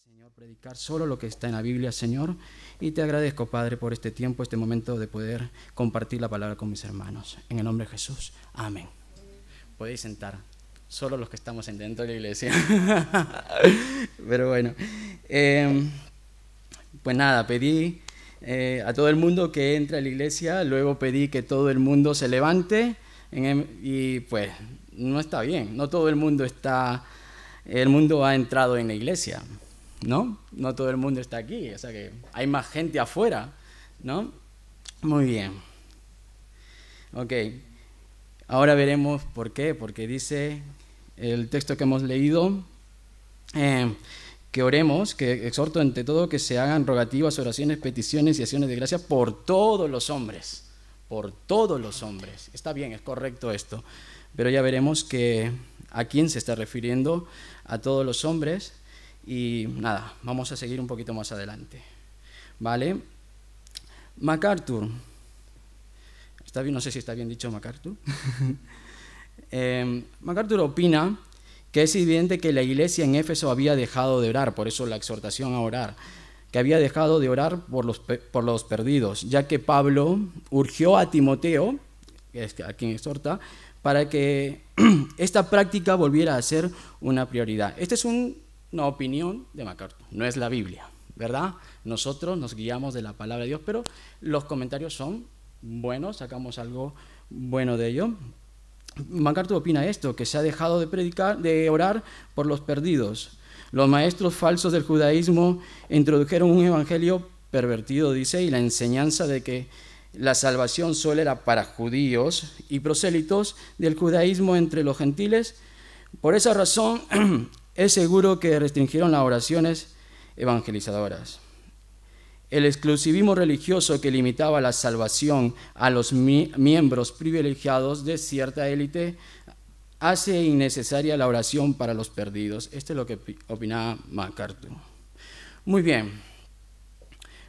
Señor, predicar solo lo que está en la Biblia, Señor, y te agradezco, Padre, por este tiempo, este momento de poder compartir la palabra con mis hermanos. En el nombre de Jesús, amén. Podéis sentar, solo los que estamos dentro de la iglesia. Pero bueno, pues nada, pedí a todo el mundo que entre a la iglesia, luego pedí que todo el mundo se levante, y pues no está bien, no todo el mundo ha entrado en la iglesia. ¿No? No todo el mundo está aquí, o sea que hay más gente afuera, ¿no? Muy bien. Ok, ahora veremos por qué, porque dice el texto que hemos leído, que oremos, que exhorto ante todo que se hagan rogativas, oraciones, peticiones y acciones de gracia por todos los hombres, por todos los hombres. Está bien, es correcto esto, pero ya veremos que a quién se está refiriendo, a todos los hombres. Y nada, vamos a seguir un poquito más adelante, ¿vale? MacArthur, ¿está bien? No sé si está bien dicho MacArthur. MacArthur opina que es evidente que la iglesia en Éfeso había dejado de orar, por eso la exhortación a orar, que había dejado de orar por los perdidos, ya que Pablo urgió a Timoteo, que es a quien exhorta, para que esta práctica volviera a ser una prioridad. Este es una opinión de MacArthur, no es la Biblia, ¿verdad? Nosotros nos guiamos de la palabra de Dios, pero los comentarios son buenos, sacamos algo bueno de ello. MacArthur opina esto, que se ha dejado de orar por los perdidos. Los maestros falsos del judaísmo introdujeron un evangelio pervertido, dice, y la enseñanza de que la salvación solo era para judíos y prosélitos del judaísmo entre los gentiles. Por esa razón, es seguro que restringieron las oraciones evangelizadoras. El exclusivismo religioso que limitaba la salvación a los miembros privilegiados de cierta élite hace innecesaria la oración para los perdidos. Esto es lo que opinaba MacArthur. Muy bien,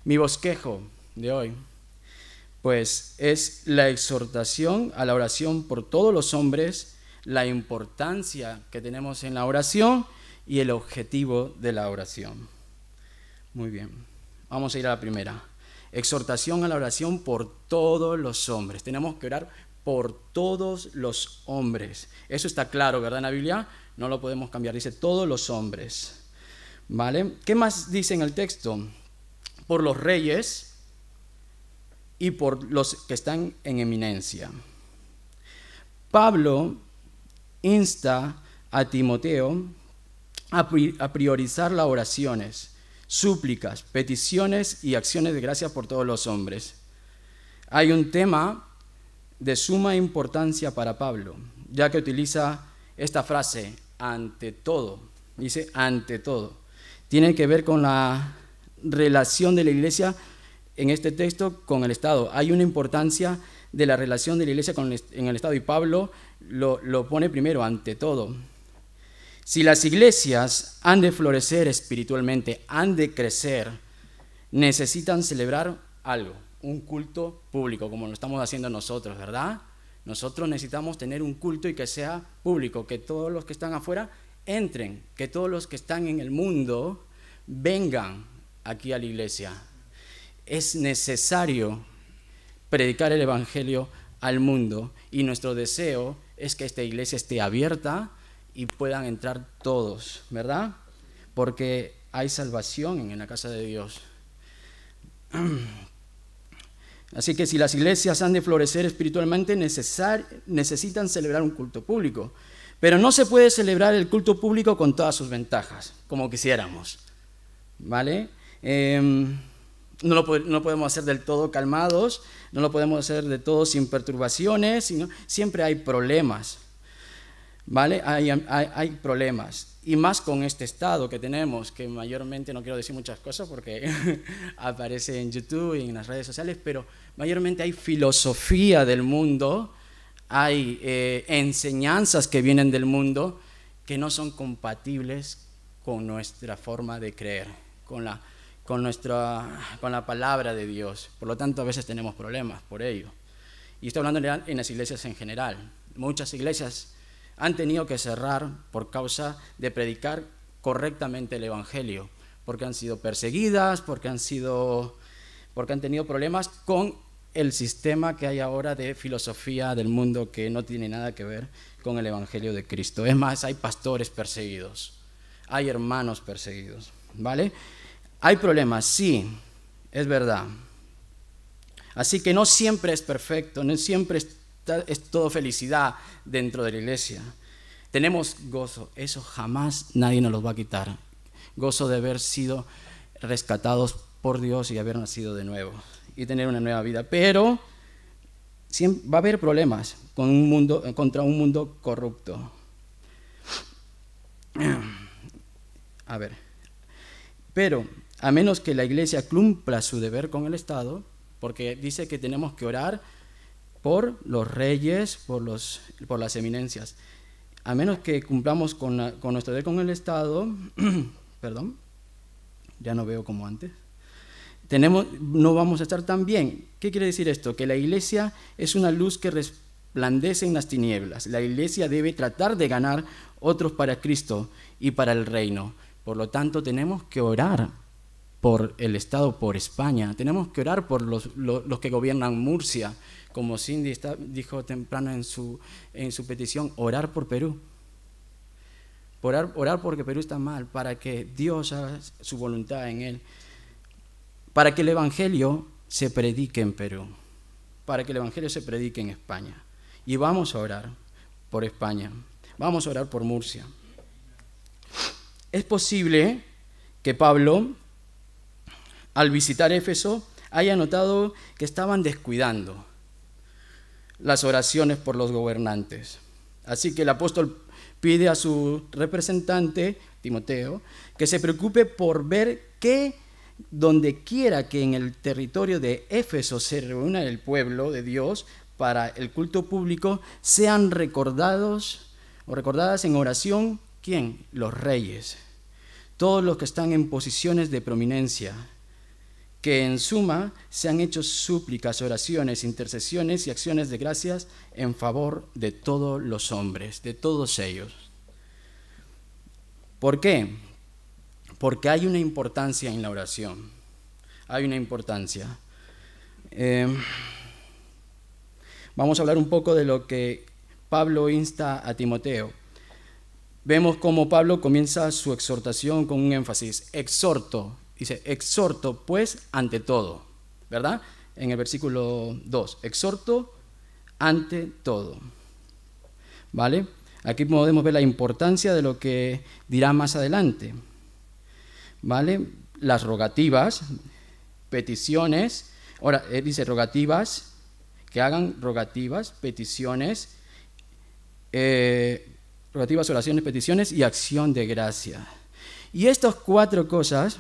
mi bosquejo de hoy, pues es la exhortación a la oración por todos los hombres, la importancia que tenemos en la oración y el objetivo de la oración. Muy bien, vamos a ir a la primera. Exhortación a la oración por todos los hombres. Tenemos que orar por todos los hombres. Eso está claro, ¿verdad? En la Biblia no lo podemos cambiar, dice todos los hombres. ¿Vale? ¿Qué más dice en el texto? Por los reyes y por los que están en eminencia. Pablo insta a Timoteo a priorizar las oraciones, súplicas, peticiones y acciones de gracia por todos los hombres. Hay un tema de suma importancia para Pablo, ya que utiliza esta frase, ante todo, dice ante todo. Tiene que ver con la relación de la iglesia en este texto con el Estado. Hay una importancia de la relación de la iglesia en el Estado y Pablo lo pone primero, ante todo. Si las iglesias han de florecer espiritualmente, han de crecer, necesitan celebrar algo, un culto público, como lo estamos haciendo nosotros, ¿verdad? Nosotros necesitamos tener un culto y que sea público, que todos los que están afuera entren, que todos los que están en el mundo vengan aquí a la iglesia. Es necesario predicar el evangelio al mundo y nuestro deseo es que esta iglesia esté abierta y puedan entrar todos, ¿verdad? Porque hay salvación en la casa de Dios. Así que si las iglesias han de florecer espiritualmente, necesitan celebrar un culto público. Pero no se puede celebrar el culto público con todas sus ventajas, como quisiéramos, ¿vale? No lo podemos hacer del todo calmados, no lo podemos hacer de todo sin perturbaciones, sino siempre hay problemas. ¿Vale? Hay problemas, y más con este estado que tenemos, que mayormente, no quiero decir muchas cosas porque aparece en YouTube y en las redes sociales, pero mayormente hay filosofía del mundo, hay enseñanzas que vienen del mundo que no son compatibles con nuestra forma de creer, con la palabra de Dios. Por lo tanto, a veces tenemos problemas por ello. Y estoy hablando en las iglesias en general. Muchas iglesias han tenido que cerrar por causa de predicar correctamente el evangelio, porque han sido perseguidas, porque han tenido problemas con el sistema que hay ahora de filosofía del mundo que no tiene nada que ver con el Evangelio de Cristo. Es más, hay pastores perseguidos, hay hermanos perseguidos, ¿vale? Hay problemas, sí, es verdad. Así que no siempre es perfecto, no siempre es todo felicidad dentro de la iglesia. Tenemos gozo, eso jamás nadie nos lo va a quitar. Gozo de haber sido rescatados por Dios y haber nacido de nuevo y tener una nueva vida. Pero va a haber problemas contra un mundo corrupto. A ver, pero a menos que la iglesia cumpla su deber con el Estado, porque dice que tenemos que orar por los reyes, por las eminencias. A menos que cumplamos con nuestro deber con el Estado, perdón, ya no veo como antes, no vamos a estar tan bien. ¿Qué quiere decir esto? Que la iglesia es una luz que resplandece en las tinieblas. La iglesia debe tratar de ganar otros para Cristo y para el reino. Por lo tanto, tenemos que orar por el Estado, por España. Tenemos que orar por los que gobiernan Murcia. Como Cindy dijo temprano en su petición, orar por Perú. Orar porque Perú está mal, para que Dios haga su voluntad en él. Para que el Evangelio se predique en Perú. Para que el Evangelio se predique en España. Y vamos a orar por España. Vamos a orar por Murcia. Es posible que Pablo, al visitar Éfeso, haya notado que estaban descuidando las oraciones por los gobernantes. Así que el apóstol pide a su representante, Timoteo, que se preocupe por ver que donde quiera que en el territorio de Éfeso se reúna el pueblo de Dios para el culto público, sean recordados o recordadas en oración, ¿quién? Los reyes, todos los que están en posiciones de prominencia, que en suma se han hecho súplicas, oraciones, intercesiones y acciones de gracias en favor de todos los hombres, de todos ellos. ¿Por qué? Porque hay una importancia en la oración. Hay una importancia. Vamos a hablar un poco de lo que Pablo insta a Timoteo. Vemos cómo Pablo comienza su exhortación con un énfasis. Exhorto. Dice, exhorto pues ante todo, ¿verdad? En el versículo 2, exhorto ante todo, ¿vale? Aquí podemos ver la importancia de lo que dirá más adelante, ¿vale? Las rogativas, peticiones, ahora dice rogativas, que hagan rogativas, peticiones, rogativas, oraciones, peticiones y acción de gracia. Y estas cuatro cosas,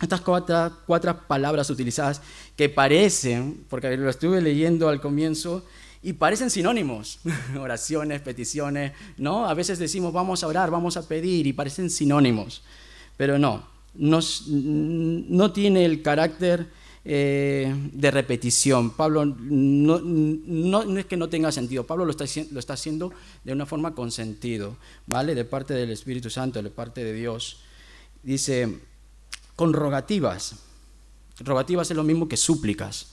estas cuatro palabras utilizadas que parecen, porque lo estuve leyendo al comienzo, y parecen sinónimos, oraciones, peticiones, ¿no? A veces decimos vamos a orar, vamos a pedir, y parecen sinónimos, pero no tiene el carácter de repetición. Pablo no es que no tenga sentido, Pablo lo está haciendo de una forma con sentido, ¿vale? De parte del Espíritu Santo, de parte de Dios. Dice, con rogativas. Rogativas es lo mismo que súplicas,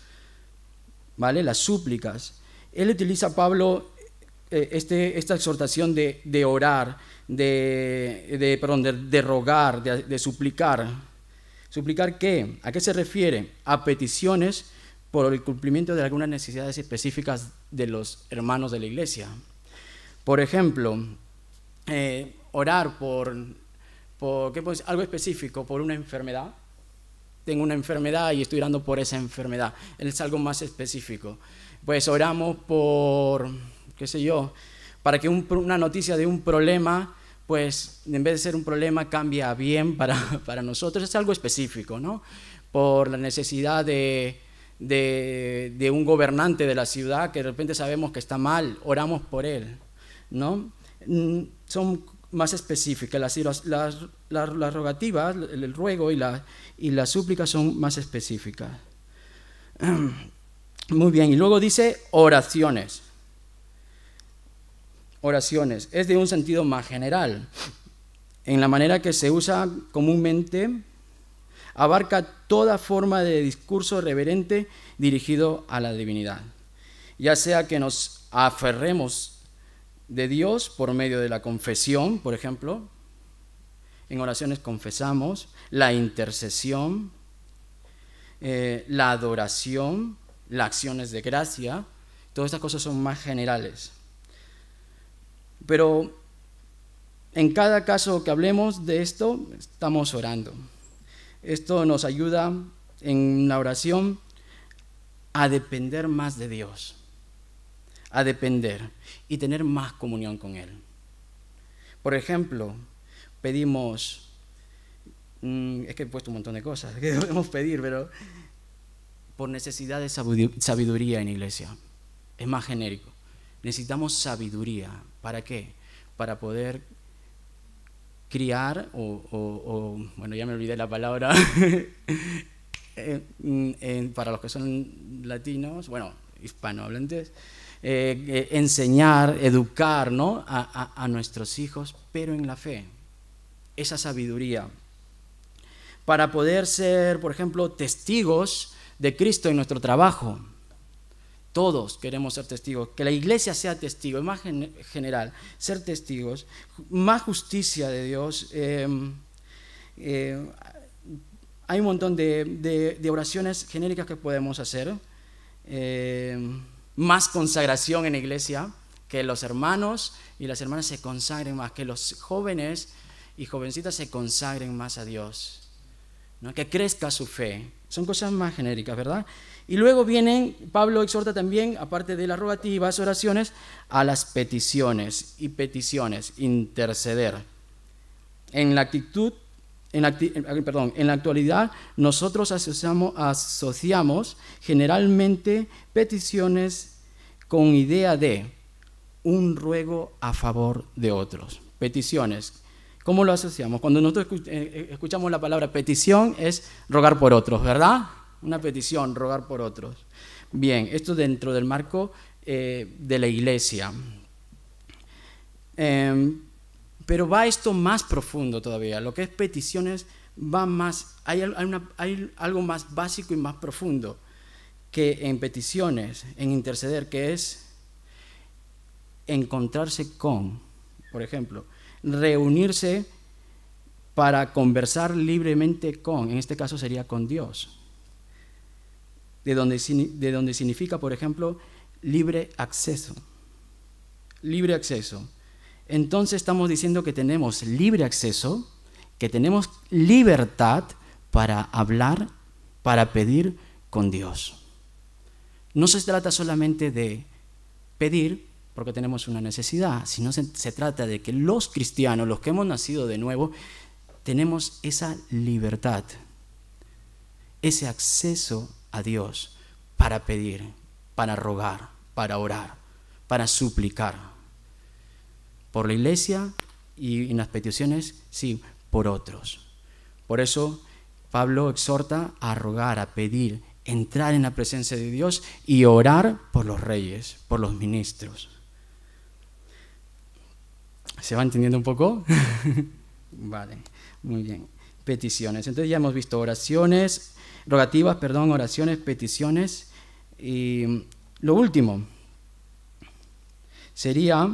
¿vale? Las súplicas. Él utiliza, Pablo, esta exhortación de orar, de rogar, de suplicar. ¿Suplicar qué? ¿A qué se refiere? A peticiones por el cumplimiento de algunas necesidades específicas de los hermanos de la iglesia. Por ejemplo, orar por algo específico, por una enfermedad. Tengo una enfermedad y estoy orando por esa enfermedad. Es algo más específico. Pues oramos por, qué sé yo, para que una noticia de un problema, pues en vez de ser un problema, cambie a bien para nosotros. Es algo específico, ¿no? Por la necesidad de un gobernante de la ciudad que de repente sabemos que está mal, oramos por él, ¿no? Son más específicas. Las rogativas, el ruego y las súplicas son más específicas. Muy bien, y luego dice oraciones. Oraciones, es de un sentido más general, en la manera que se usa comúnmente abarca toda forma de discurso reverente dirigido a la divinidad, ya sea que nos aferremos de Dios por medio de la confesión, por ejemplo, en oraciones confesamos, la intercesión, la adoración, las acciones de gracia, todas estas cosas son más generales. Pero en cada caso que hablemos de esto, estamos orando. Esto nos ayuda en la oración a depender más de Dios, a depender y tener más comunión con Él. Por ejemplo, pedimos, es que he puesto un montón de cosas que debemos pedir, pero por necesidad de sabiduría en iglesia, es más genérico. Necesitamos sabiduría. ¿Para qué? Para poder criar, bueno, ya me olvidé la palabra, para los que son latinos, bueno, hispanohablantes, enseñar, educar, ¿no?, a nuestros hijos, pero en la fe, esa sabiduría, para poder ser, por ejemplo, testigos de Cristo en nuestro trabajo. Todos queremos ser testigos, que la iglesia sea testigo, es más general, ser testigos, más justicia de Dios. Hay un montón de oraciones genéricas que podemos hacer, más consagración en la iglesia, que los hermanos y las hermanas se consagren más, que los jóvenes y jovencitas se consagren más a Dios, ¿no?, que crezca su fe. Son cosas más genéricas, ¿verdad? Y luego Pablo exhorta también, aparte de las rogativas, oraciones, a las peticiones, interceder. En la actualidad, nosotros asociamos generalmente peticiones con idea de un ruego a favor de otros. Peticiones. ¿Cómo lo asociamos? Cuando nosotros escuchamos la palabra petición, es rogar por otros, ¿verdad? Una petición, rogar por otros. Bien, esto dentro del marco de la iglesia. Pero va esto más profundo todavía. Lo que es peticiones va más, hay algo más básico y más profundo que en peticiones, en interceder, que es encontrarse con, por ejemplo, reunirse para conversar libremente con, en este caso sería con Dios, de donde significa, por ejemplo, libre acceso. Libre acceso. Entonces estamos diciendo que tenemos libre acceso, que tenemos libertad para hablar, para pedir con Dios. No se trata solamente de pedir porque tenemos una necesidad, sino se trata de que los cristianos, los que hemos nacido de nuevo, tenemos esa libertad, ese acceso a Dios para pedir, para rogar, para orar, para suplicar. Por la iglesia y en las peticiones, sí, por otros. Por eso Pablo exhorta a rogar, a pedir, entrar en la presencia de Dios y orar por los reyes, por los ministros. ¿Se va entendiendo un poco? Vale, muy bien. Peticiones. Entonces ya hemos visto oraciones, oraciones, peticiones. Y lo último sería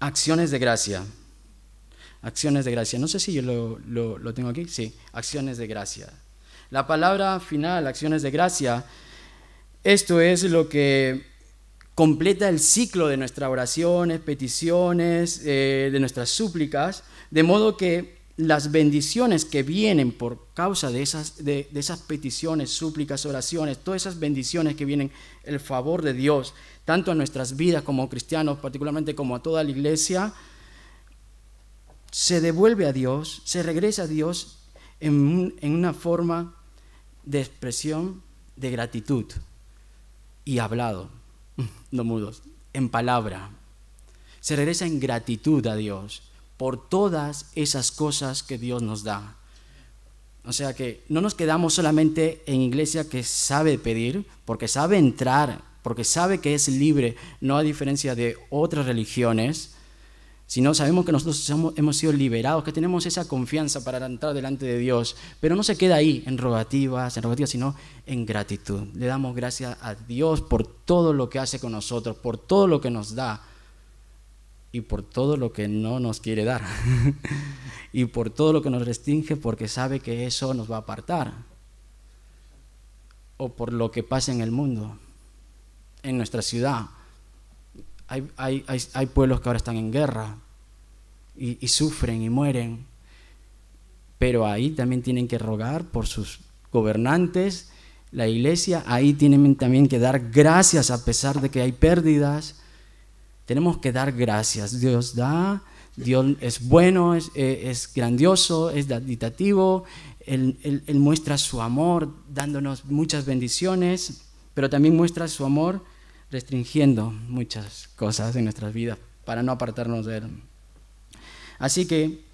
acciones de gracia. Acciones de gracia. No sé si yo lo tengo aquí. Sí, acciones de gracia. La palabra final, acciones de gracia, esto es lo que completa el ciclo de nuestras oraciones, peticiones, de nuestras súplicas, de modo que las bendiciones que vienen por causa de esas peticiones, súplicas, oraciones, todas esas bendiciones que vienen, el favor de Dios, tanto en nuestras vidas como cristianos, particularmente como a toda la iglesia, se devuelve a Dios, se regresa a Dios en una forma de expresión de gratitud y hablado, no mudos, en palabra. Se regresa en gratitud a Dios por todas esas cosas que Dios nos da. O sea que no nos quedamos solamente en iglesia que sabe pedir, porque sabe entrar, porque sabe que es libre, no a diferencia de otras religiones, sino sabemos que nosotros hemos sido liberados, que tenemos esa confianza para entrar delante de Dios, pero no se queda ahí en rogativas, sino en gratitud. Le damos gracias a Dios por todo lo que hace con nosotros, por todo lo que nos da y por todo lo que no nos quiere dar y por todo lo que nos restringe, porque sabe que eso nos va a apartar, o por lo que pasa en el mundo, en nuestra ciudad. Hay pueblos que ahora están en guerra y sufren y mueren, pero ahí también tienen que rogar por sus gobernantes. La iglesia ahí tienen también que dar gracias a pesar de que hay pérdidas. Tenemos que dar gracias. Dios da, Dios es bueno, es grandioso, es daditativo. Él muestra su amor dándonos muchas bendiciones, pero también muestra su amor restringiendo muchas cosas en nuestras vidas para no apartarnos de Él. Así que,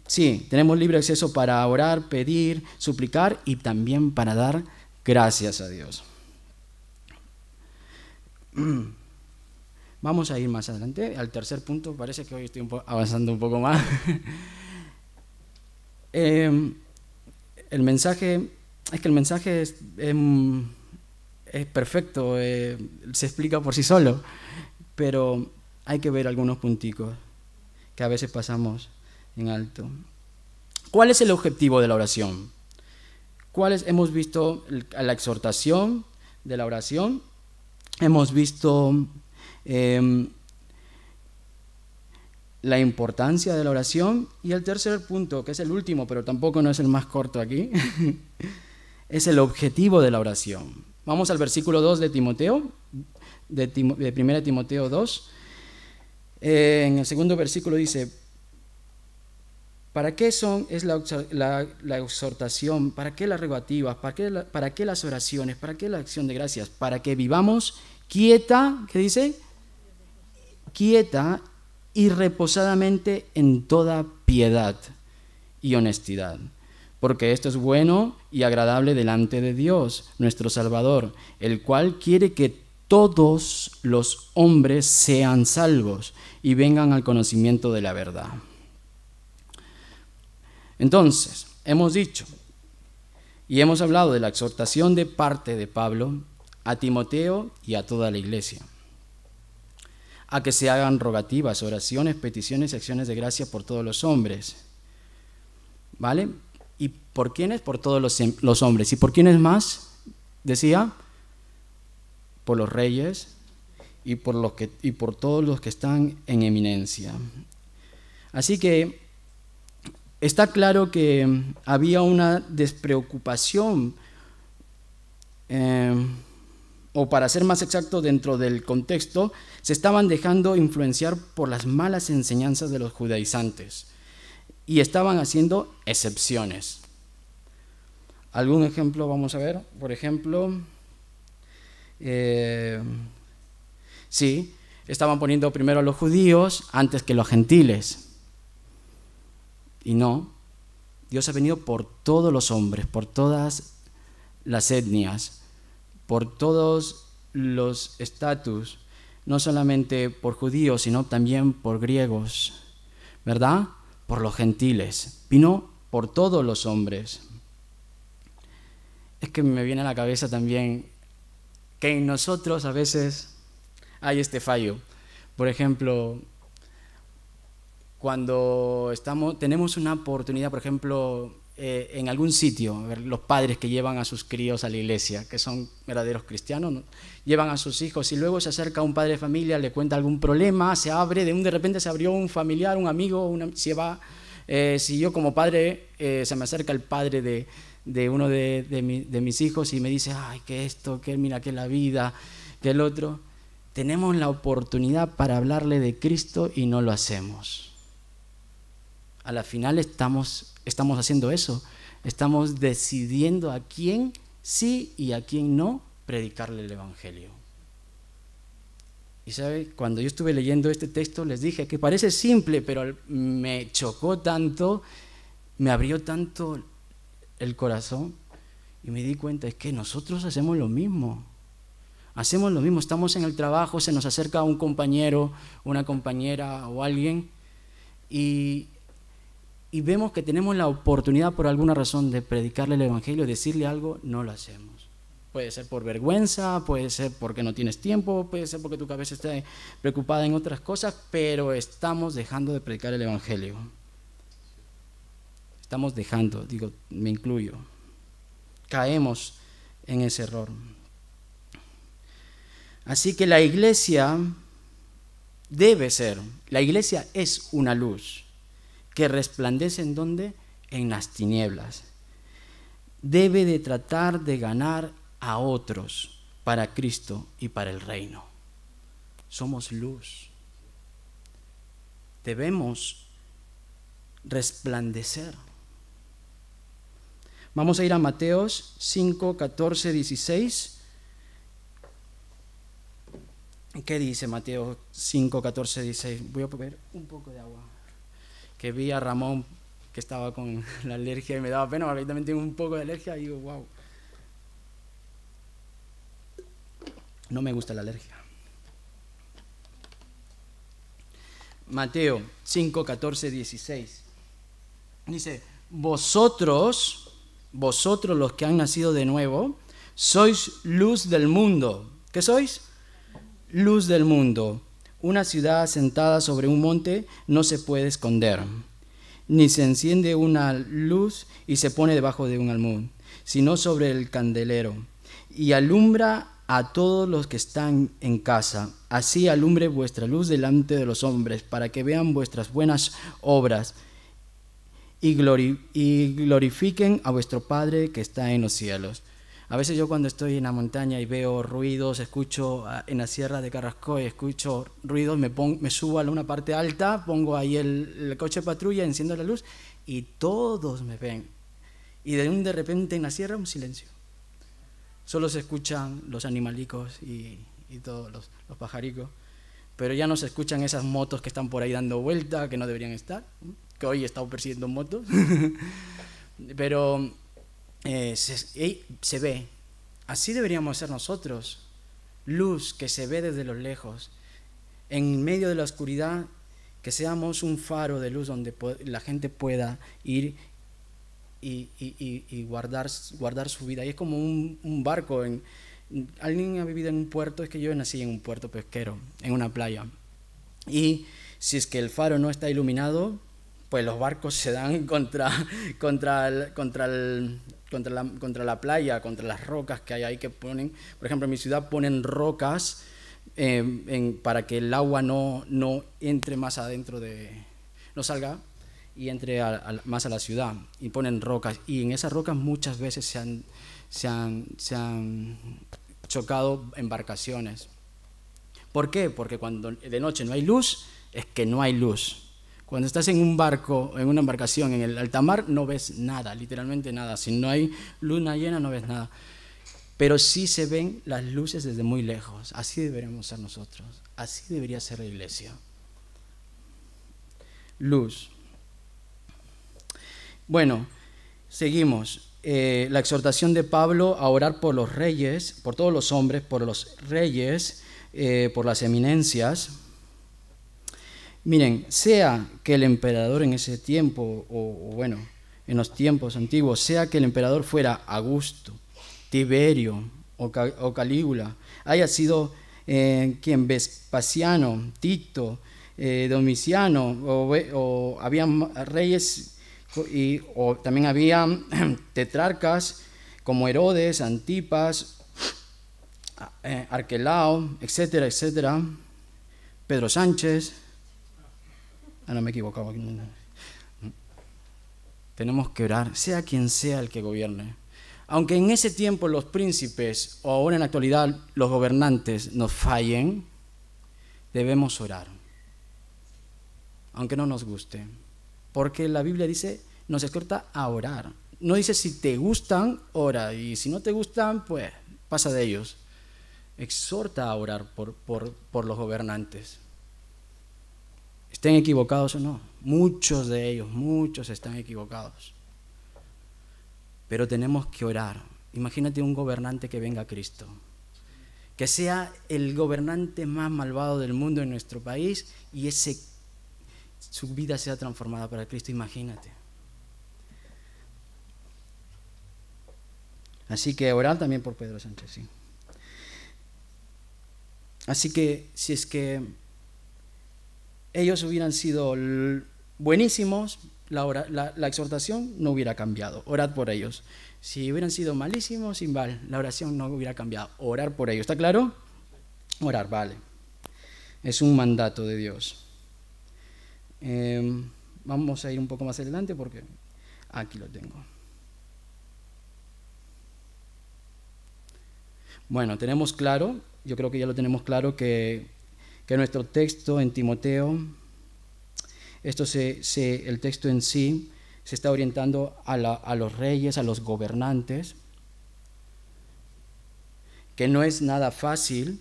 sí, tenemos libre acceso para orar, pedir, suplicar y también para dar gracias a Dios. Vamos a ir más adelante al tercer punto. Parece que hoy estoy avanzando un poco más. El mensaje es perfecto, se explica por sí solo, pero hay que ver algunos punticos que a veces pasamos en alto. ¿Cuál es el objetivo de la oración? Hemos visto la exhortación de la oración, hemos visto la importancia de la oración, y el tercer punto, que es el último, pero tampoco no es el más corto aquí, es el objetivo de la oración. Vamos al versículo 2 de Timoteo, de 1 Timoteo 2. En el segundo versículo dice: ¿para qué es la exhortación? ¿Para qué las rogativas? ¿Para qué las oraciones? ¿Para qué la acción de gracias? Para que vivamos quieta, ¿qué dice? Quieta y reposadamente en toda piedad y honestidad, porque esto es bueno y agradable delante de Dios, nuestro Salvador, el cual quiere que todos los hombres sean salvos y vengan al conocimiento de la verdad. Entonces, hemos dicho y hemos hablado de la exhortación de parte de Pablo a Timoteo y a toda la iglesia, a que se hagan rogativas, oraciones, peticiones y acciones de gracia por todos los hombres. ¿Vale? ¿Y por quiénes? Por todos los hombres. ¿Y por quiénes más? Decía, por los reyes y por todos los que están en eminencia. Así que está claro que había una despreocupación, o para ser más exacto, dentro del contexto, se estaban dejando influenciar por las malas enseñanzas de los judaizantes y estaban haciendo excepciones. ¿Algún ejemplo vamos a ver? Por ejemplo, sí, estaban poniendo primero a los judíos antes que los gentiles. Y no, Dios ha venido por todos los hombres, por todas las etnias, por todos los estatus, no solamente por judíos, sino también por griegos, ¿verdad? Por los gentiles. Vino por todos los hombres. Es que me viene a la cabeza también que en nosotros a veces hay este fallo. Por ejemplo, cuando tenemos una oportunidad, por ejemplo, en algún sitio, los padres que llevan a sus críos a la iglesia, que son verdaderos cristianos, ¿no? Llevan a sus hijos y luego se acerca un padre de familia, le cuenta algún problema, se abre, de repente se abrió un familiar, un amigo, si yo como padre, se me acerca el padre de uno de mis hijos y me dice, ay, que esto, que mira, que la vida, que el otro, tenemos la oportunidad para hablarle de Cristo y no lo hacemos. A la final estamos haciendo eso, estamos decidiendo a quién sí y a quién no predicarle el Evangelio. Y sabe, cuando yo estuve leyendo este texto les dije que parece simple, pero me chocó tanto, me abrió tanto el corazón y me di cuenta, es que nosotros hacemos lo mismo. Estamos en el trabajo, se nos acerca un compañero, una compañera o alguien y vemos que tenemos la oportunidad por alguna razón de predicarle el Evangelio, decirle algo, no lo hacemos. Puede ser por vergüenza, puede ser porque no tienes tiempo, puede ser porque tu cabeza está preocupada en otras cosas, pero estamos dejando de predicar el Evangelio. Estamos dejando, digo, me incluyo. Caemos en ese error. Así que la iglesia la iglesia es una luz que resplandece ¿en dónde? En las tinieblas. Debe de tratar de ganar a otros para Cristo y para el reino. Somos luz. Debemos resplandecer. Vamos a ir a Mateos 5, 14, 16. ¿Qué dice Mateo 5, 14, 16? Voy a beber un poco de agua. Que vi a Ramón que estaba con la alergia y me daba pena porque yo también tengo un poco de alergia y digo, wow. No me gusta la alergia. Mateo 5, 14, 16. Dice, vosotros los que han nacido de nuevo, sois luz del mundo. ¿Qué sois? Luz del mundo. Una ciudad asentada sobre un monte no se puede esconder, ni se enciende una luz y se pone debajo de un almud, sino sobre el candelero, y alumbra a todos los que están en casa. Así alumbre vuestra luz delante de los hombres, para que vean vuestras buenas obras y glorifiquen a vuestro Padre que está en los cielos. A veces yo cuando estoy en la montaña y veo ruidos, escucho en la sierra de Carrasco, escucho ruidos, me subo a una parte alta, pongo ahí el coche de patrulla, enciendo la luz y todos me ven. Y de repente en la sierra un silencio. Solo se escuchan los animalicos y todos los pajaricos, pero ya no se escuchan esas motos que están por ahí dando vuelta, que no deberían estar, que hoy he estado persiguiendo motos, pero se ve. Así deberíamos ser nosotros, luz que se ve desde los lejos, en medio de la oscuridad, que seamos un faro de luz donde la gente pueda ir y guardar su vida. Y es como un barco. Alguien ha vivido en un puerto, es que yo nací en un puerto pesquero, en una playa. Y si es que el faro no está iluminado, pues los barcos se dan contra la playa, contra las rocas que hay ahí que ponen. Por ejemplo, en mi ciudad ponen rocas para que el agua no entre más adentro no salga y entre más a la ciudad, y ponen rocas, y en esas rocas muchas veces se han chocado embarcaciones. ¿Por qué? Porque cuando de noche no hay luz, es que no hay luz. Cuando estás en un barco, en una embarcación, en el alta mar, no ves nada, literalmente nada. Si no hay luna llena, no ves nada. Pero sí se ven las luces desde muy lejos. Así deberíamos ser nosotros. Así debería ser la iglesia. Luz. Bueno, seguimos. La exhortación de Pablo a orar por los reyes, por todos los hombres, por los reyes, por las eminencias. Miren, sea que el emperador en ese tiempo, o bueno, en los tiempos antiguos, sea que el emperador fuera Augusto, Tiberio o Calígula, haya sido quien Vespasiano, Tito, Domiciano, o había reyes, o también había tetrarcas como Herodes, Antipas, Arquelao, etcétera, etcétera, Pedro Sánchez. No me he equivocado. Tenemos que orar, sea quien sea el que gobierne. Aunque en ese tiempo los príncipes, o ahora en la actualidad los gobernantes, nos fallen, debemos orar. Aunque no nos guste. Porque la Biblia dice, nos exhorta a orar. No dice si te gustan, ora. Y si no te gustan, pues pasa de ellos. Exhorta a orar por los gobernantes. Estén equivocados o no, muchos de ellos, muchos están equivocados. Pero tenemos que orar. Imagínate un gobernante que venga a Cristo, que sea el gobernante más malvado del mundo en nuestro país y ese su vida sea transformada para Cristo, imagínate. Así que orar también por Pedro Sánchez, sí. Así que si es que ellos hubieran sido buenísimos, la exhortación no hubiera cambiado. Orad por ellos. Si hubieran sido malísimos, igual, la oración no hubiera cambiado. Orar por ellos. ¿Está claro? Orar, vale. Es un mandato de Dios. Vamos a ir un poco más adelante porque aquí lo tengo. Bueno, tenemos claro, yo creo que ya lo tenemos claro, que nuestro texto en Timoteo, el texto en sí se está orientando a los reyes, a los gobernantes, que no es nada fácil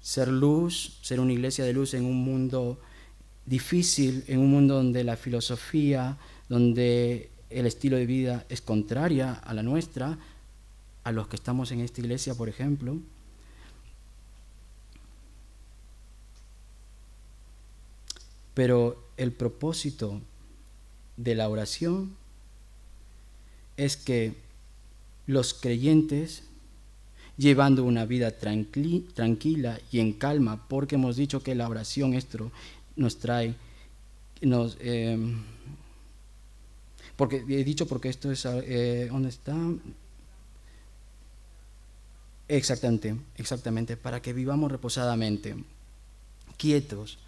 ser luz, ser una iglesia de luz en un mundo difícil, en un mundo donde la filosofía, donde el estilo de vida es contraria a la nuestra, a los que estamos en esta iglesia, por ejemplo. Pero el propósito de la oración es que los creyentes, llevando una vida tranquila y en calma, porque hemos dicho que la oración esto nos trae, porque he dicho porque esto es, ¿dónde está? Exactamente, para que vivamos reposadamente, quietos.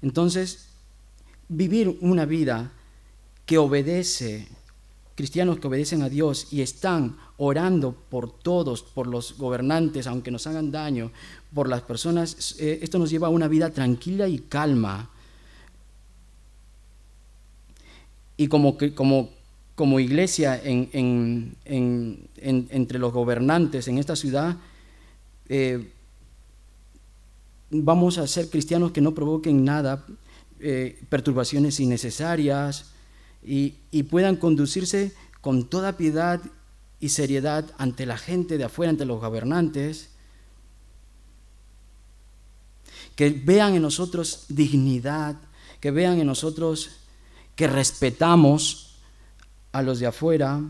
Entonces, vivir una vida que obedece, cristianos que obedecen a Dios y están orando por todos, por los gobernantes, aunque nos hagan daño, por las personas, esto nos lleva a una vida tranquila y calma. Y como iglesia entre los gobernantes en esta ciudad, vamos a ser cristianos que no provoquen nada, perturbaciones innecesarias y puedan conducirse con toda piedad y seriedad ante la gente de afuera, ante los gobernantes, que vean en nosotros dignidad, que vean en nosotros que respetamos a los de afuera.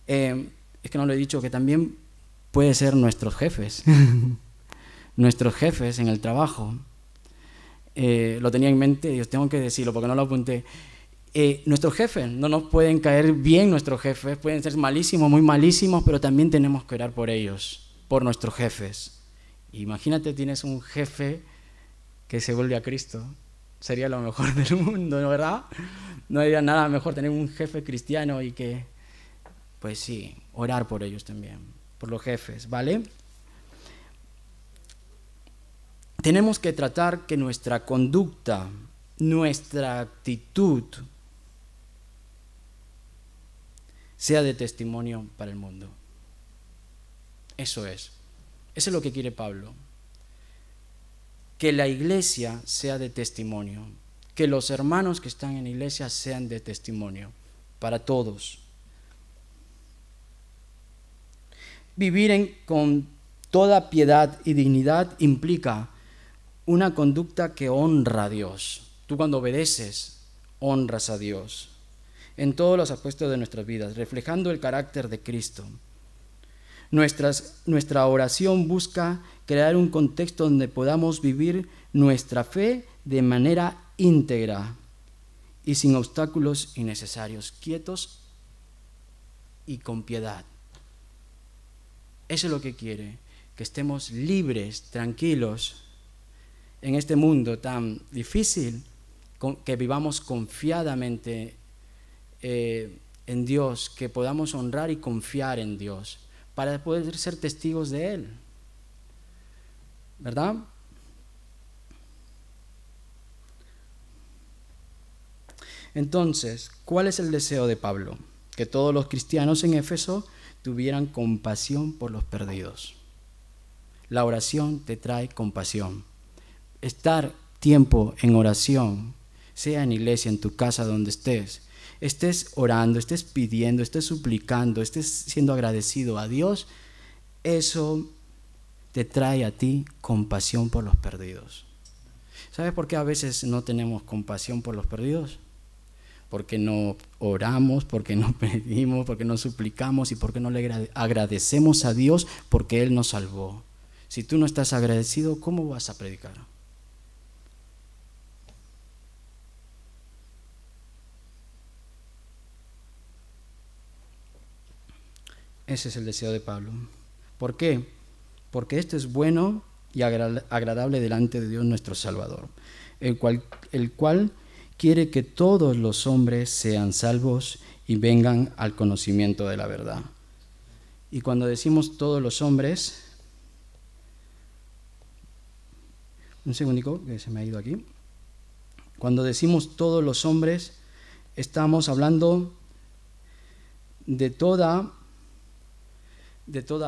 Es que no lo he dicho, que también puede ser nuestros jefes, nuestros jefes en el trabajo. Lo tenía en mente y os tengo que decirlo porque no lo apunté. Nuestros jefes, no nos pueden caer bien nuestros jefes, pueden ser malísimos, muy malísimos, pero también tenemos que orar por ellos, por nuestros jefes. Imagínate, tienes un jefe que se vuelve a Cristo, sería lo mejor del mundo, ¿no, verdad? No habría nada mejor tener un jefe cristiano y que, pues sí, orar por ellos también, por los jefes, ¿vale? Tenemos que tratar que nuestra conducta, nuestra actitud sea de testimonio para el mundo. Eso es lo que quiere Pablo. Que la iglesia sea de testimonio, que los hermanos que están en la iglesia sean de testimonio para todos. Vivir con toda piedad y dignidad implica una conducta que honra a Dios. Tú cuando obedeces, honras a Dios en todos los aspectos de nuestras vidas, reflejando el carácter de Cristo. Nuestra oración busca crear un contexto donde podamos vivir nuestra fe de manera íntegra y sin obstáculos innecesarios, quietos y con piedad. Eso es lo que quiere, que estemos libres, tranquilos en este mundo tan difícil, que vivamos confiadamente en Dios, que podamos honrar y confiar en Dios para poder ser testigos de Él, ¿verdad? Entonces, ¿cuál es el deseo de Pablo? Que todos los cristianos en Éfeso tuvieran compasión por los perdidos. La oración te trae compasión. Estar tiempo en oración, sea en iglesia, en tu casa, donde estés orando, estés pidiendo, estés suplicando, estés siendo agradecido a Dios, eso te trae a ti compasión por los perdidos. ¿Sabes por qué a veces no tenemos compasión por los perdidos? Porque no oramos, porque no pedimos, porque no suplicamos y porque no le agradecemos a Dios porque Él nos salvó. Si tú no estás agradecido, ¿cómo vas a predicar? Ese es el deseo de Pablo. ¿Por qué? Porque esto es bueno y agradable delante de Dios nuestro Salvador, el cual quiere que todos los hombres sean salvos y vengan al conocimiento de la verdad. Y cuando decimos todos los hombres, un segundico que se me ha ido aquí. Cuando decimos todos los hombres, estamos hablando de toda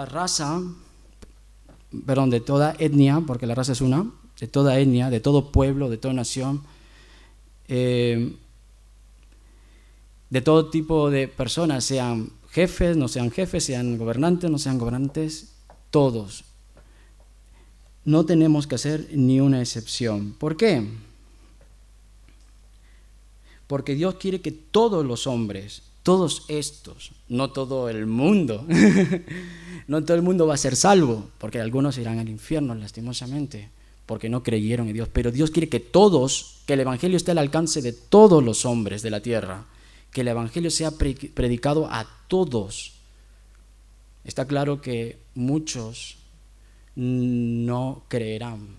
raza, perdón, de toda etnia, porque la raza es una, de toda etnia, de todo pueblo, de toda nación, de todo tipo de personas, sean jefes, no sean jefes, sean gobernantes, no sean gobernantes, todos. No tenemos que hacer ni una excepción. ¿Por qué? Porque Dios quiere que todos los hombres, todos estos, no todo el mundo, no todo el mundo va a ser salvo, porque algunos irán al infierno lastimosamente, porque no creyeron en Dios, pero Dios quiere que todos, que el Evangelio esté al alcance de todos los hombres de la tierra, que el Evangelio sea predicado a todos. Está claro que muchos no creerán,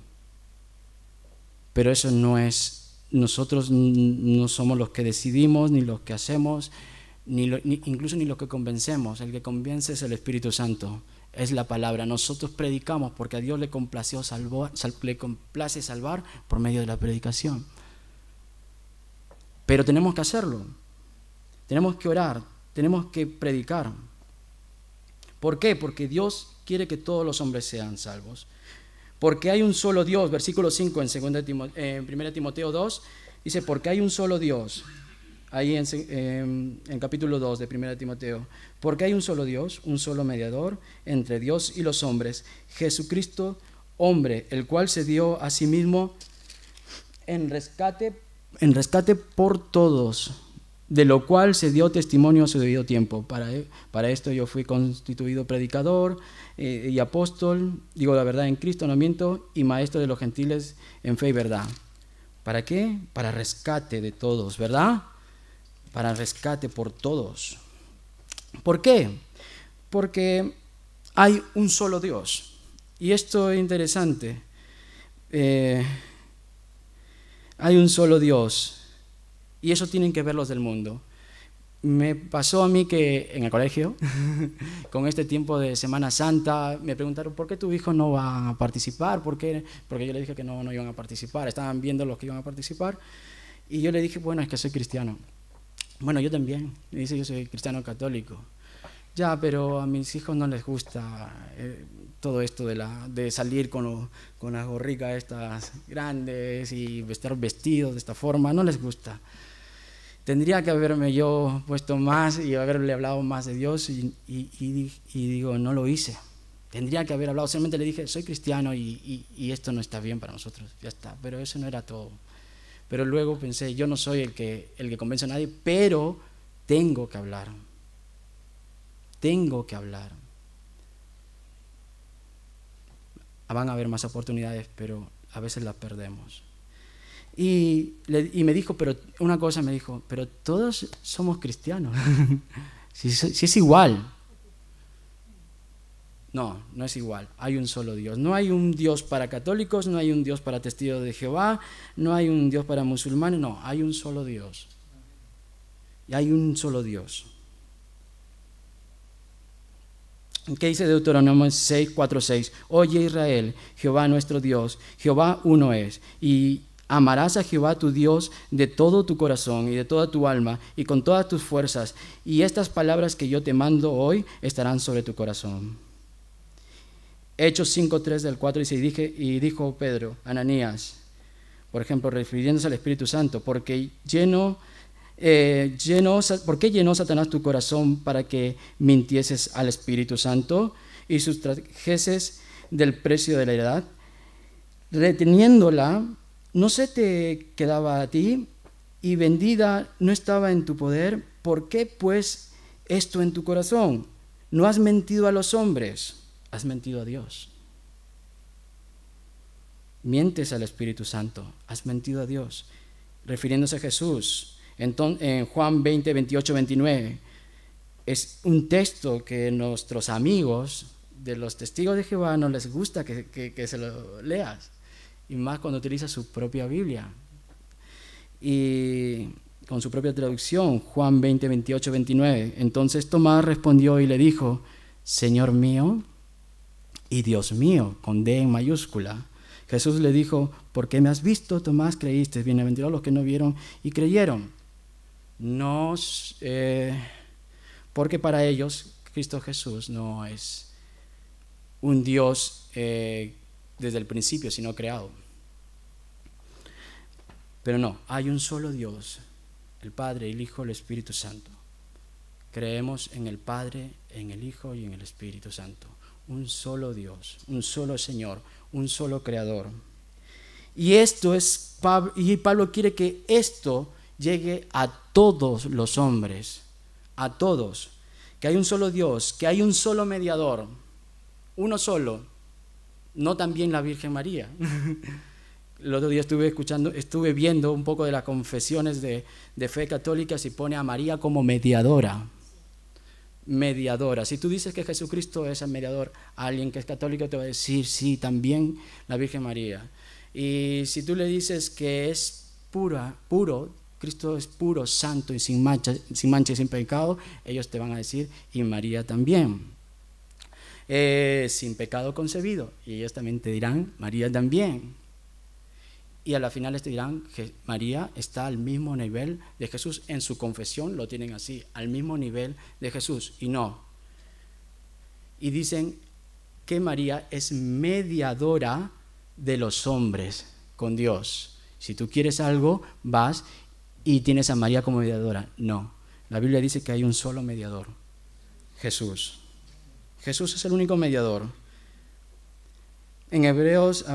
pero eso no es, nosotros no somos los que decidimos, ni los que hacemos, incluso ni los que convencemos. El que convence es el Espíritu Santo, es la palabra. Nosotros predicamos porque a Dios le complace salvar por medio de la predicación, pero tenemos que hacerlo, tenemos que orar, tenemos que predicar. ¿Por qué? Porque Dios quiere que todos los hombres sean salvos. Porque hay un solo Dios, versículo 5 en 1 Timoteo 2, dice, porque hay un solo Dios, ahí en capítulo 2 de 1 Timoteo, porque hay un solo Dios, un solo mediador entre Dios y los hombres, Jesucristo, hombre, el cual se dio a sí mismo en rescate por todos, de lo cual se dio testimonio a su debido tiempo. Para esto yo fui constituido predicador y apóstol, digo la verdad en Cristo, no miento, y maestro de los gentiles en fe y verdad. ¿Para qué? Para rescate de todos, ¿verdad? Para rescate por todos. ¿Por qué? Porque hay un solo Dios. Y esto es interesante. Hay un solo Dios. Y eso tienen que ver los del mundo. Me pasó a mí que en el colegio, con este tiempo de Semana Santa, me preguntaron, ¿por qué tus hijos no van a participar? ¿Por qué? Porque yo le dije que no iban a participar. Estaban viendo los que iban a participar. Y yo le dije, bueno, es que soy cristiano. Bueno, yo también. Me dice, yo soy cristiano católico. Ya, pero a mis hijos no les gusta todo esto de salir con las gorricas estas grandes y estar vestidos de esta forma. No les gusta. Tendría que haberme yo puesto más y haberle hablado más de Dios y digo, no lo hice. Tendría que haber hablado, solamente le dije, soy cristiano y esto no está bien para nosotros, ya está, pero eso no era todo. Pero luego pensé, yo no soy el que convence a nadie, pero tengo que hablar. Tengo que hablar. Van a haber más oportunidades, pero a veces las perdemos. Y me dijo, pero una cosa me dijo, pero todos somos cristianos. si es igual. No es igual. Hay un solo Dios. No hay un Dios para católicos, no hay un Dios para testigos de Jehová, no hay un Dios para musulmanes, no, hay un solo Dios. Y hay un solo Dios. ¿Qué dice Deuteronomio 6:4-6? Oye Israel, Jehová nuestro Dios, Jehová uno es, y amarás a Jehová tu Dios de todo tu corazón y de toda tu alma y con todas tus fuerzas, y estas palabras que yo te mando hoy estarán sobre tu corazón. Hechos 5:3 del 4 dice, y dijo Pedro, Ananías, por ejemplo, refiriéndose al Espíritu Santo, ¿por qué llenó Satanás tu corazón para que mintieses al Espíritu Santo y sustrajeses del precio de la heredad, reteniéndola, no se te quedaba a ti, y vendida no estaba en tu poder. ¿Por qué pues esto en tu corazón? No has mentido a los hombres, has mentido a Dios. Mientes al Espíritu Santo, has mentido a Dios. Refiriéndose a Jesús, en Juan 20, 28, 29, es un texto que nuestros amigos de los testigos de Jehová no les gusta que se lo leas, y más cuando utiliza su propia Biblia y con su propia traducción. Juan 20, 28, 29. Entonces Tomás respondió y le dijo: Señor mío y Dios mío, con D en mayúscula. Jesús le dijo: ¿por qué me has visto, Tomás, creíste? Bienaventurados los que no vieron y creyeron. Porque para ellos Cristo Jesús no es un Dios desde el principio, sino creado. Pero no, hay un solo Dios, el Padre, el Hijo, el Espíritu Santo. Creemos en el Padre, en el Hijo y en el Espíritu Santo. Un solo Dios, un solo Señor, un solo Creador. Y Pablo quiere que esto llegue a todos los hombres, a todos. Que hay un solo Dios, que hay un solo mediador, uno solo, no también la Virgen María. El otro día estuve viendo un poco de las confesiones de fe católicas y pone a María como mediadora. Mediadora. Si tú dices que Jesucristo es el mediador, alguien que es católico te va a decir: sí, también la Virgen María. Y si tú le dices que es puro, Cristo es puro, santo y sin mancha y sin pecado, ellos te van a decir: y María también. Sin pecado concebido, y ellos también te dirán: María también. Y a la final te dirán que María está al mismo nivel de Jesús. En su confesión lo tienen así, al mismo nivel de Jesús. Y no. Y dicen que María es mediadora de los hombres con Dios. Si tú quieres algo, vas y tienes a María como mediadora. No. La Biblia dice que hay un solo mediador: Jesús. Jesús es el único mediador. En Hebreos,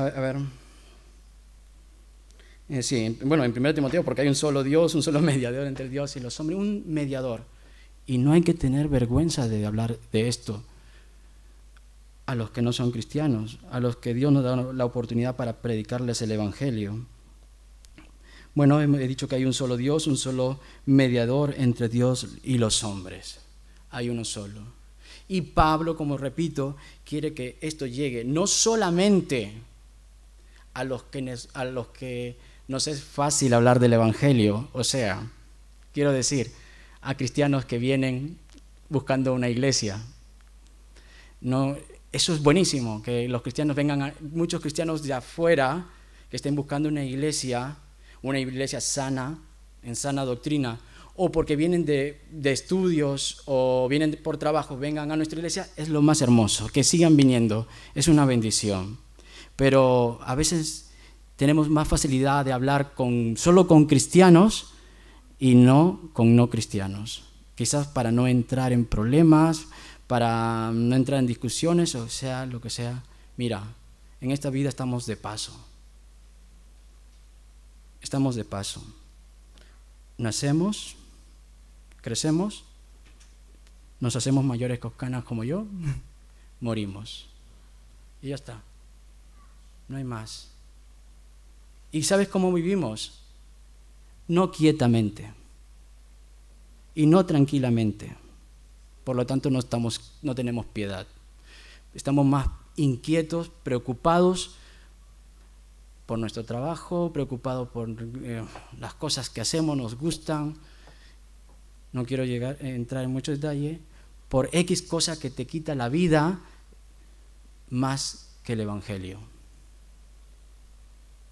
en 1 Timoteo, porque hay un solo Dios, un solo mediador entre Dios y los hombres, un mediador. Y no hay que tener vergüenza de hablar de esto a los que no son cristianos, a los que Dios nos da la oportunidad para predicarles el Evangelio. Bueno, he dicho que hay un solo Dios, un solo mediador entre Dios y los hombres. Hay uno solo. Y Pablo, como repito, quiere que esto llegue no solamente a los que nos es fácil hablar del Evangelio, o sea, quiero decir, a cristianos que vienen buscando una iglesia. No, eso es buenísimo, que los cristianos vengan, muchos cristianos de afuera que estén buscando una iglesia sana, en sana doctrina, o porque vienen de estudios o vienen por trabajo, vengan a nuestra iglesia, es lo más hermoso, que sigan viniendo, es una bendición. Pero a veces tenemos más facilidad de hablar solo con cristianos y no con no cristianos. Quizás para no entrar en problemas, para no entrar en discusiones, o sea, lo que sea. Mira, en esta vida estamos de paso. Estamos de paso. Nacemos, crecemos, nos hacemos mayores coscanas como yo, morimos. Y ya está. No hay más. ¿Y sabes cómo vivimos? No quietamente y no tranquilamente. Por lo tanto, no tenemos piedad. Estamos más inquietos, preocupados por nuestro trabajo, preocupados por las cosas que hacemos, nos gustan. No quiero entrar en mucho detalle. Por X cosa que te quita la vida más que el Evangelio.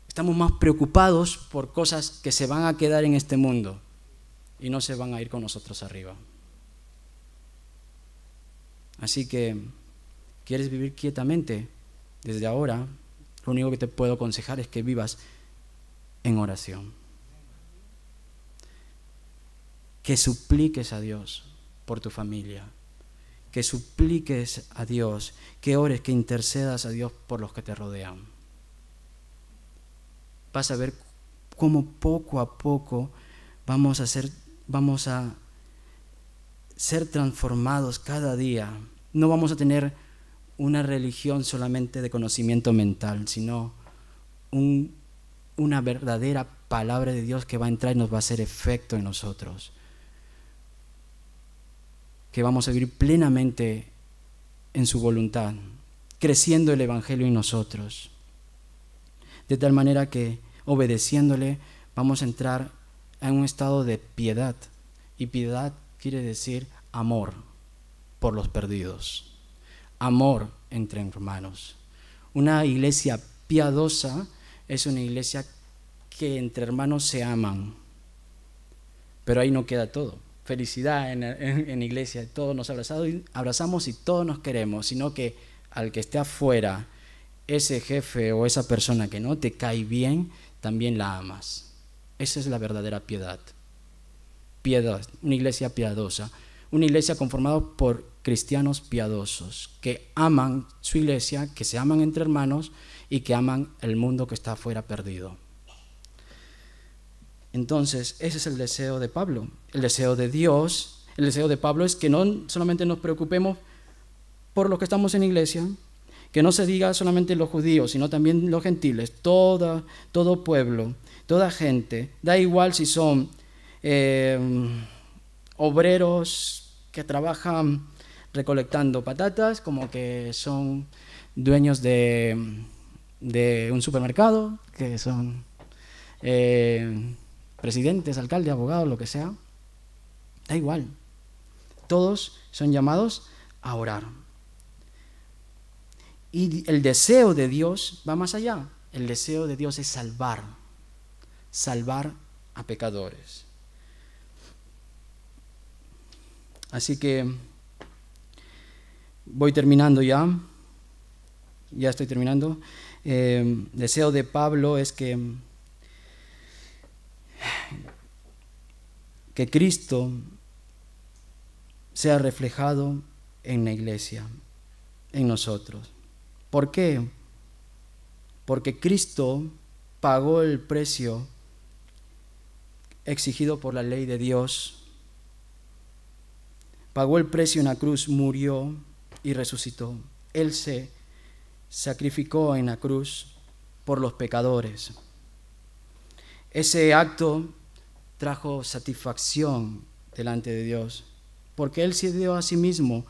Estamos más preocupados por cosas que se van a quedar en este mundo y no se van a ir con nosotros arriba. Así que, ¿quieres vivir quietamente? Desde ahora, lo único que te puedo aconsejar es que vivas en oración. Que supliques a Dios por tu familia. que supliques a Dios, que ores, que intercedas a Dios por los que te rodean. Vas a ver cómo poco a poco vamos a ser transformados cada día. No vamos a tener una religión solamente de conocimiento mental, sino una verdadera palabra de Dios que va a entrar y nos va a hacer efecto en nosotros. Que vamos a vivir plenamente en su voluntad, creciendo el Evangelio en nosotros. De tal manera que, obedeciéndole, vamos a entrar en un estado de piedad. Y piedad quiere decir amor por los perdidos, amor entre hermanos. Una iglesia piadosa es una iglesia que entre hermanos se aman. Pero ahí no queda todo. Felicidad en iglesia, todos nos abrazamos y todos nos queremos, sino que al que esté afuera, ese jefe o esa persona que no te cae bien, también la amas. Esa es la verdadera piedad. Piedad, una iglesia piadosa, una iglesia conformada por cristianos piadosos, que aman su iglesia, que se aman entre hermanos y que aman el mundo que está afuera perdido. Entonces, ese es el deseo de Pablo, el deseo de Dios. El deseo de Pablo es que no solamente nos preocupemos por los que estamos en iglesia, que no se diga solamente los judíos, sino también los gentiles, todo pueblo, toda gente, da igual si son obreros que trabajan recolectando patatas, como que son dueños de un supermercado, que son presidentes, alcaldes, abogados, lo que sea, da igual. Todos son llamados a orar. Y el deseo de Dios va más allá. El deseo de Dios es salvar a pecadores. Así que voy terminando ya estoy terminando. El deseo de Pablo es que Cristo sea reflejado en la iglesia, en nosotros. ¿Por qué? Porque Cristo pagó el precio exigido por la ley de Dios, pagó el precio en la cruz, murió y resucitó. Él se sacrificó en la cruz por los pecadores. Ese acto trajo satisfacción delante de Dios, porque Él se dio a sí mismo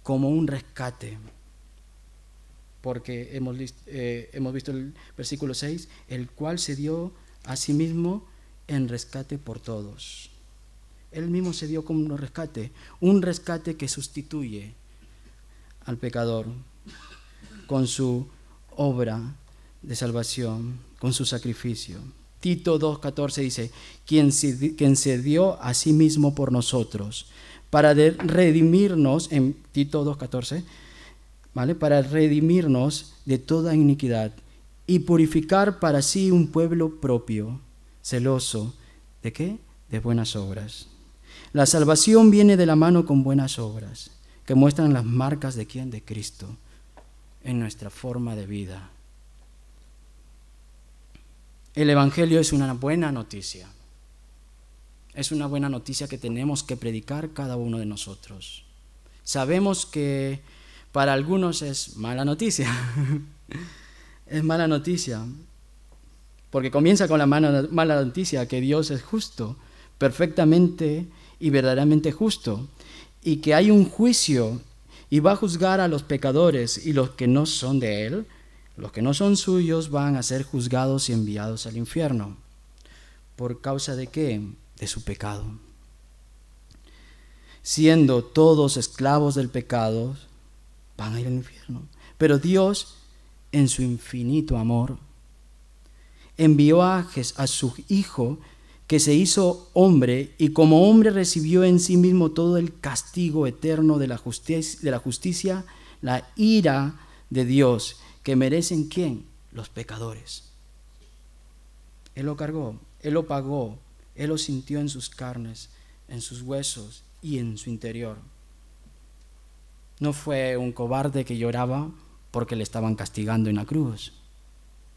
como un rescate. Porque hemos visto el versículo 6, el cual se dio a sí mismo en rescate por todos. Él mismo se dio como un rescate que sustituye al pecador con su obra de salvación, con su sacrificio. Tito 2:14 dice, quien se dio a sí mismo por nosotros, para redimirnos, en Tito 2:14, ¿vale? Para redimirnos de toda iniquidad y purificar para sí un pueblo propio, celoso, ¿de qué? De buenas obras. La salvación viene de la mano con buenas obras, que muestran las marcas de ¿quién? De Cristo, en nuestra forma de vida. El Evangelio es una buena noticia. Es una buena noticia que tenemos que predicar cada uno de nosotros. Sabemos que para algunos es mala noticia. Es mala noticia. Porque comienza con la mala noticia, que Dios es justo, perfectamente y verdaderamente justo. Y que hay un juicio y va a juzgar a los pecadores, y los que no son de Él, los que no son suyos, van a ser juzgados y enviados al infierno. ¿Por causa de qué? De su pecado. Siendo todos esclavos del pecado, van a ir al infierno. Pero Dios, en su infinito amor, envió a su Hijo, que se hizo hombre, y como hombre recibió en sí mismo todo el castigo eterno de la justicia, la ira de Dios, que merecen ¿quién? Los pecadores. Él lo cargó, Él lo pagó, Él lo sintió en sus carnes, en sus huesos y en su interior. No fue un cobarde que lloraba porque le estaban castigando en la cruz.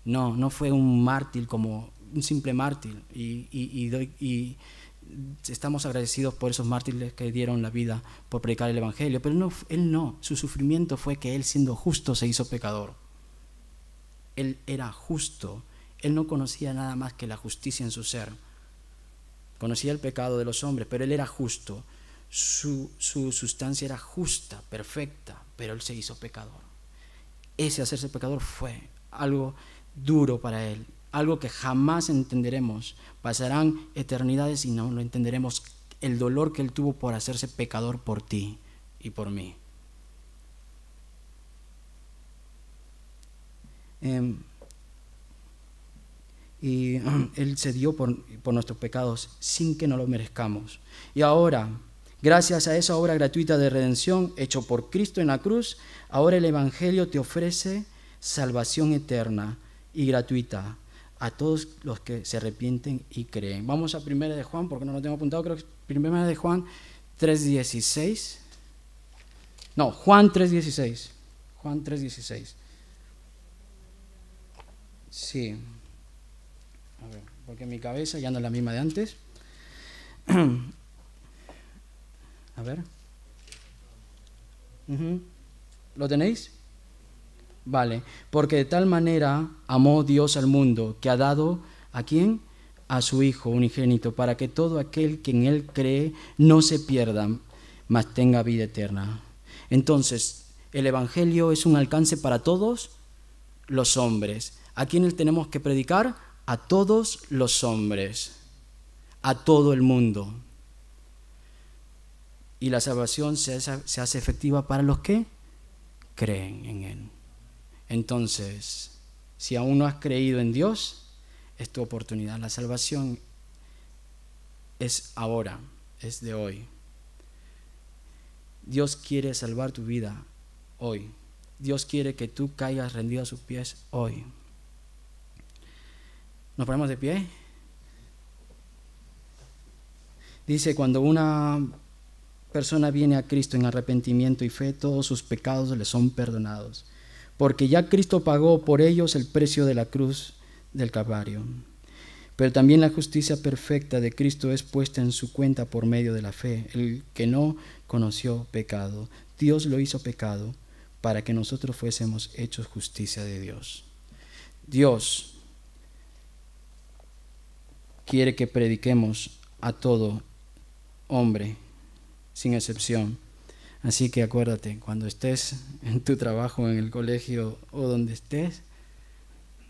No, no fue un mártir como un simple mártir. Y estamos agradecidos por esos mártires que dieron la vida por predicar el Evangelio. Pero él no. Su sufrimiento fue que él, siendo justo, se hizo pecador. Él era justo. Él no conocía nada más que la justicia en su ser. Conocía el pecado de los hombres, pero él era justo. Su sustancia era justa, perfecta, pero él se hizo pecador. Ese hacerse pecador fue algo duro para él, algo que jamás entenderemos. Pasarán eternidades y no lo entenderemos, el dolor que él tuvo por hacerse pecador por ti y por mí. Y él se dio por nuestros pecados sin que no lo merezcamos. Y ahora, gracias a esa obra gratuita de redención hecho por Cristo en la cruz, ahora el Evangelio te ofrece salvación eterna y gratuita a todos los que se arrepienten y creen. Vamos a 1 de Juan, porque no lo tengo apuntado, creo que es 1 de Juan 3:16. No, Juan 3:16. Juan 3:16. Sí. A ver, porque mi cabeza ya no es la misma de antes. A ver. ¿Lo tenéis? Vale. Porque de tal manera amó Dios al mundo, que ha dado ¿a quién? A su Hijo unigénito, para que todo aquel que en Él cree no se pierda, mas tenga vida eterna. Entonces, el Evangelio es un alcance para todos los hombres. ¿A quiénes tenemos que predicar? A todos los hombres, a todo el mundo. Y la salvación se hace efectiva para los que creen en Él. Entonces, si aún no has creído en Dios, es tu oportunidad. La salvación es ahora, es de hoy. Dios quiere salvar tu vida hoy. Dios quiere que tú caigas rendido a sus pies hoy. ¿Nos ponemos de pie? Dice, cuando una persona viene a Cristo en arrepentimiento y fe, todos sus pecados le son perdonados, porque ya Cristo pagó por ellos el precio de la cruz del Calvario. Pero también la justicia perfecta de Cristo es puesta en su cuenta por medio de la fe. El que no conoció pecado, Dios lo hizo pecado para que nosotros fuésemos hechos justicia de Dios. Dios quiere que prediquemos a todo hombre, sin excepción. Así que acuérdate, cuando estés en tu trabajo, en el colegio o donde estés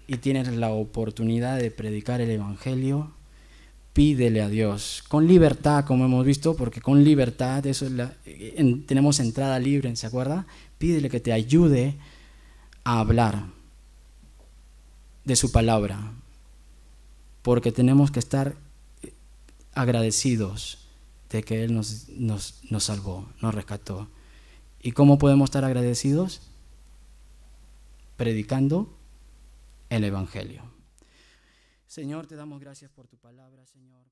y tienes la oportunidad de predicar el Evangelio, pídele a Dios, con libertad, como hemos visto, porque con libertad eso es tenemos entrada libre, ¿se acuerda? Pídele que te ayude a hablar de su palabra, porque tenemos que estar agradecidos de que Él nos salvó, nos rescató. ¿Y cómo podemos estar agradecidos? Predicando el Evangelio. Señor, te damos gracias por tu palabra, Señor.